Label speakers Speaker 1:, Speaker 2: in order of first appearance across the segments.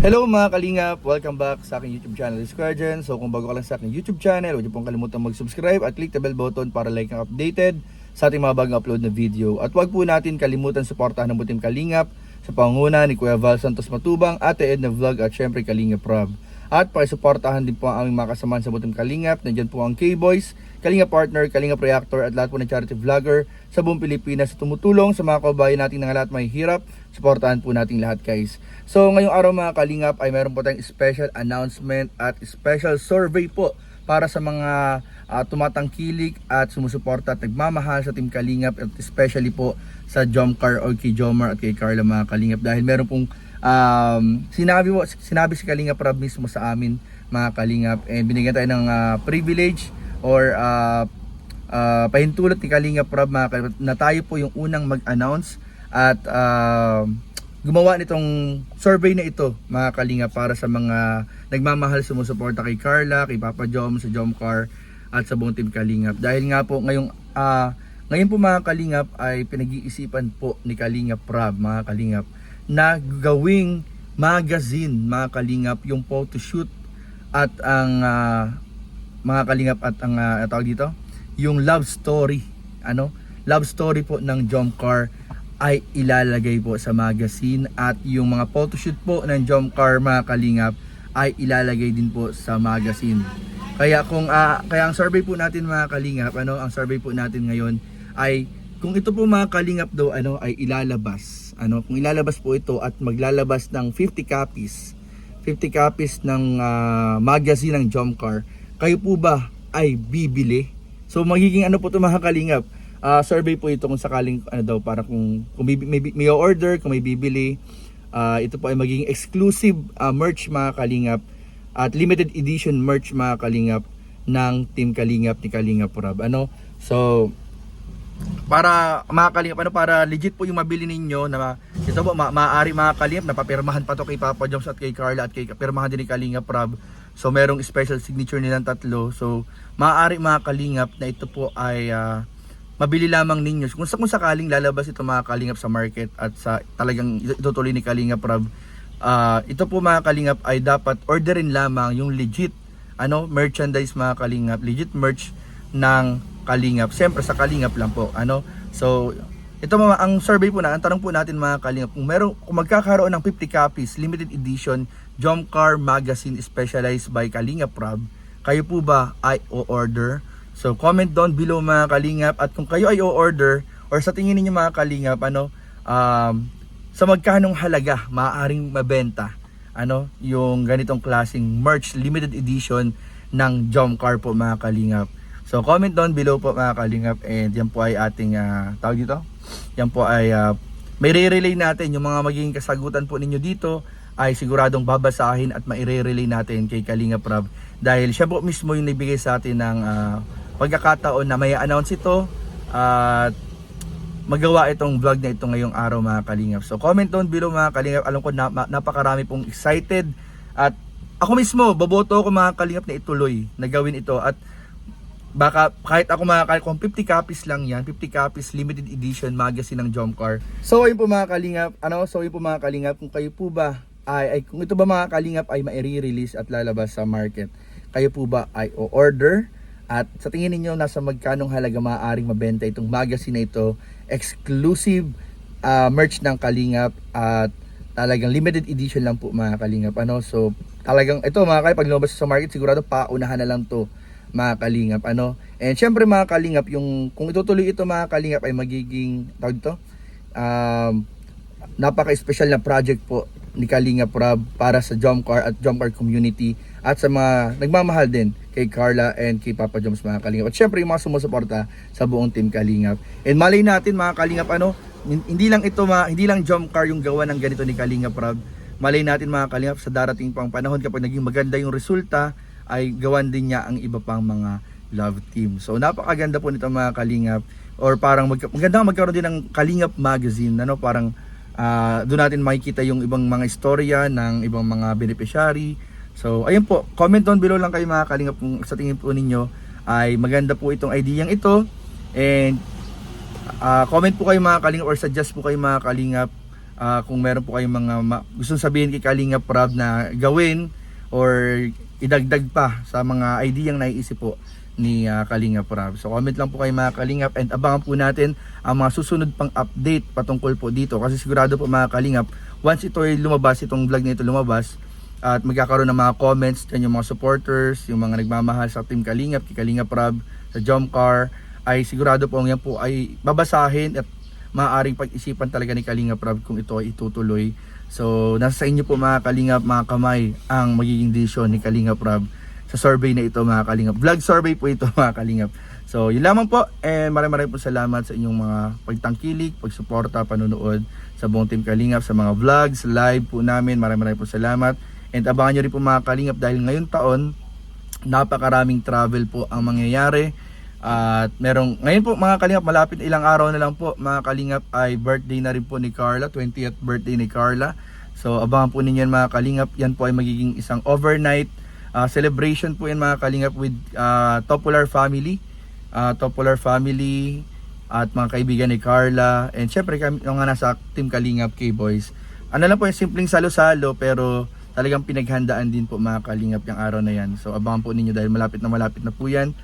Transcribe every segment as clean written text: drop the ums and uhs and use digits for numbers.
Speaker 1: Hello mga kalingap! Welcome back sa aking YouTube channel, Squadron. So kung bago ka lang sa aking YouTube channel, huwag niyo pong kalimutan mag-subscribe at click the bell button para like ang updated sa ating mga bagong upload na video. At huwag po natin kalimutan suportahan ng Butim Kalingap sa pangunguna ni Kuya Val Santos Matubang, Ate Edna Vlog at syempre Kalingap Rob. At pakisuportahan din po ang aming mga kasamahan sa Butim Kalingap. Nandiyan po ang K-Boys, Kalingap Partner, Kalingap Reactor at lahat po ng charity vlogger sa buong Pilipinas sa tumutulong sa mga kababayan natin ng lahat may hirap. Suportahan po natin lahat guys. So ngayong araw mga Kalingap ay meron po tayong special announcement at special survey po para sa mga tumatangkilik at sumusuporta at nagmamahal sa Team Kalingap at especially po sa Jomcar o kay Jomar at kay Carla mga Kalingap dahil meron pong sinabi si Kalingap Rob mismo sa amin mga Kalingap and binigyan tayo ng privilege or pahintulot ni Kalingap Rob mga Kalingap na tayo po yung unang mag-announce at gumawa nitong survey na ito mga Kalingap para sa mga nagmamahal sumusuporta kay Carla, kay Papa Jom, sa Jomcar at sa buong Team Kalingap. Dahil nga po ngayon po mga Kalingap ay pinag-iisipan po ni Kalingap Rob mga Kalingap na gawing magazine mga Kalingap yung photoshoot at ang mga Kalingap at ang tawag dito yung love story love story po ng Jomcar ay ilalagay po sa magazine at yung mga photoshoot po ng Jomcar mga Kalingap ay ilalagay din po sa magazine. Kaya kaya ang survey po natin mga Kalingap, ang survey po natin ngayon ay kung ito po mga Kalingap daw ay ilalabas. Kung ilalabas po ito at maglalabas ng 50 copies ng magazine ng Jomcar, kayo po ba ay bibili? So magiging po ito mga Kalingap? Survey po ito kung sakaling para kung may order, kung may bibili. Ito po ay magiging exclusive merch mga Kalingap at limited edition merch mga Kalingap ng Team Kalingap ni Kalingap Rob. So para mga Kalingap para legit po yung mabili ninyo na ito po maaari mga Kalingap na papirmahan pa to kay Papa Joms at kay Carla at kay pirmahan din ni Kalingap Rob. So merong special signature nilang tatlo. So maaari mga Kalingap na ito po ay mabili lamang ninyo kung sakaling lalabas ito mga Kalingap sa market at sa talagang itutuloy ni Kalingap Rob. Ito po mga Kalingap ay dapat orderin lamang yung legit merchandise mga Kalingap, legit merch ng Kalingap. Siyempre sa Kalingap lang po. So ito ang survey po ang tanong po natin mga Kalingap, kung magkakaroon ng 50 copies limited edition Jomcar magazine specialized by Kalingap Rob, kayo po ba ay o-order? So comment down below mga Kalingap at kung kayo ay o-order or sa tingin niyo mga Kalingap sa magkanong halaga maaaring mabenta yung ganitong klaseng merch limited edition ng Jomcar po mga Kalingap. So comment down below po mga Kalingap and yan po ay ating tawag dito. Yan po ay may re-relay natin yung mga magiging kasagutan po ninyo dito ay siguradong babasahin at maire-relay natin kay Kalingap Rob dahil siya po mismo yung nagbigay sa atin ng pagkakataon na may announce ito at magawa itong vlog na ito ngayong araw mga Kalingap. So comment down below mga Kalingap. Alam ko napakarami pong excited at ako mismo boboto ako mga Kalingap na ituloy na gawin ito at baka kahit ako mga Kalingap kung 50 copies lang yan, 50 copies limited edition magazine ng Jomcar. So ayun po mga Kalingap, kung kayo po ba kung ito ba mga Kalingap ay maire-release at lalabas sa market, kayo po ba ay o-order? At sa tingin ninyo nasa magkanong halaga maaaring mabenta itong magazine na ito, exclusive merch ng Kalingap at talagang limited edition lang po mga Kalingap. So talagang ito mga Kalingap pag lumabas sa market sigurado paunahan na lang to mga Kalingap. And syempre mga Kalingap, kung itutuloy ito mga Kalingap ay magiging napaka-special na project po ni Kalingap Rob para sa Jomcar at Jomcar community at sa mga nagmamahal din kay Carla and kay Papa Joms mga Kalingap. At syempre yung mga sumusuporta sa buong Team Kalingap. And malay natin mga Kalingap hindi lang Jomcar yung gawa ng ganito ni Kalingap Rob. Malay natin mga Kalingap sa darating pang panahon kapag naging maganda yung resulta ay gawan din niya ang iba pang mga love team. So napakaganda po nito mga Kalingap or parang magandang magkaroon din ng Kalingap magazine parang doon natin makikita yung ibang mga istorya ng ibang mga beneficiary. So ayun po, comment down below lang kayo mga Kalingap kung sa tingin po ninyo ay maganda po itong ideyang ito and comment po kayo mga Kalingap or suggest po kayo mga Kalingap Kung meron po kayong mga gustong sabihin kay Kalingap Rob na gawin or idagdag pa sa mga ideyang naiisip po ni Kalingap Rob. So comment lang po kayo mga Kalingap, and abangan po natin ang mga susunod pang update patungkol po dito, kasi sigurado po mga Kalingap, once ito ay lumabas, itong vlog na ito lumabas, at magkakaroon ng mga comments dyan yung mga supporters, yung mga nagmamahal sa Team Kalingap, kay Kalingap Rob, sa Jomcar, ay sigurado po yan po ay babasahin at maaaring pag-isipan talaga ni Kalingap Rob kung ito ay itutuloy. So nasa sa inyo po mga Kalingap, mga kamay, ang magiging desisyon ni Kalingap Rob sa survey na ito mga Kalingap. Vlog survey po ito mga Kalingap. So yun lamang po, and maraming po salamat sa inyong mga pagtangkilik, pagsuporta, panunood sa buong Team Kalingap, sa mga vlogs, live po namin. Maraming po salamat, and abangan nyo rin po mga Kalingap dahil ngayong taon napakaraming travel po ang mangyayari. At ngayon po mga Kalingap, malapit na ilang araw na lang po mga Kalingap ay birthday na rin po ni Carla, 20th birthday ni Carla. So abangan po ninyo yan mga Kalingap, yan po ay magiging isang overnight celebration po yan mga Kalingap with Topular family, at mga kaibigan ni Carla, and syempre kami yung nga nasa Team Kalingap K-Boys. Ano lang po yung simpleng salo-salo, pero talagang pinaghandaan din po mga Kalingap yung araw na yan. So abangan po ninyo dahil malapit na po yan.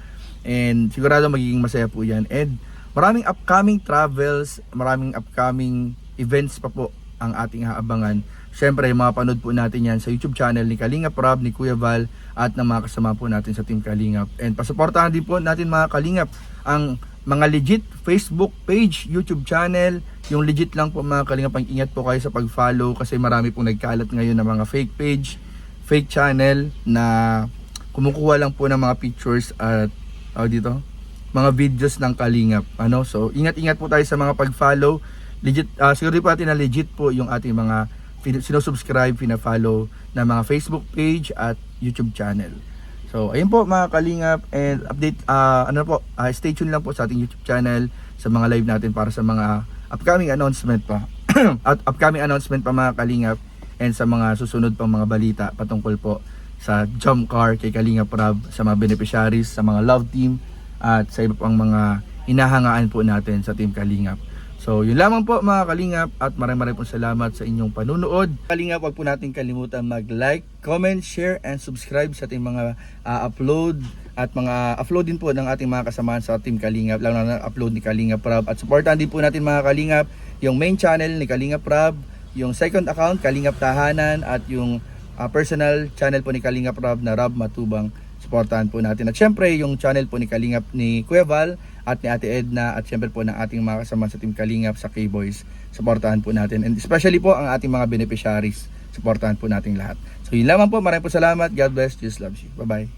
Speaker 1: And sigurado magiging masaya po yan. And maraming upcoming travels, maraming upcoming events pa po ang ating haabangan. Siyempre mapapanood po natin yan sa YouTube channel ni Kalingap Rob, ni Kuya Val, at ng mga kasama po natin sa Team Kalingap. And pasuportahan din po natin mga Kalingap ang mga legit Facebook page, YouTube channel. Yung legit lang po mga Kalingap, ang ingat po kayo sa pag-follow kasi marami pong nagkalat ngayon ng mga fake page, fake channel na kumukuha lang po ng mga pictures at dito, mga videos ng Kalingap. So ingat-ingat po tayo sa mga pag-follow. Legit, siguro po natin na legit po yung ating mga sinusubscribe, pina-follow na mga Facebook page at YouTube channel. So ayun po mga Kalingap, and update, stay tuned lang po sa ating YouTube channel sa mga live natin para sa mga upcoming announcement pa at upcoming announcement pa mga Kalingap, and sa mga susunod pang mga balita patungkol po sa Jomcar, kay Kalingap Rob, sa mga beneficiaries, sa mga love team, at sa iba pang mga hinahangaan po natin sa Team Kalingap. So yun lamang po mga Kalingap, at maraming po salamat sa inyong panunood. Kalingap, wag po natin kalimutan mag-like, comment, share, and subscribe sa ating mga upload, at mga upload din po ng ating mga kasamahan sa Team Kalingap, lalo na upload ni Kalingap Rob. At supportan din po natin mga Kalingap yung main channel ni Kalingap Rob, yung second account Kalingap Tahanan, at yung personal channel po ni Kalingap Rob na Rob Matubang. Supportahan po natin. At syempre yung channel po ni Kalingap ni Kuya Val at ni Ate Edna, at syempre po ng ating mga kasama sa Team Kalingap sa K-Boys. Supportahan po natin, and especially po ang ating mga beneficiaries. Supportahan po natin lahat. So yun lamang po, maraming po salamat. God bless. Jesus loves you. Bye bye.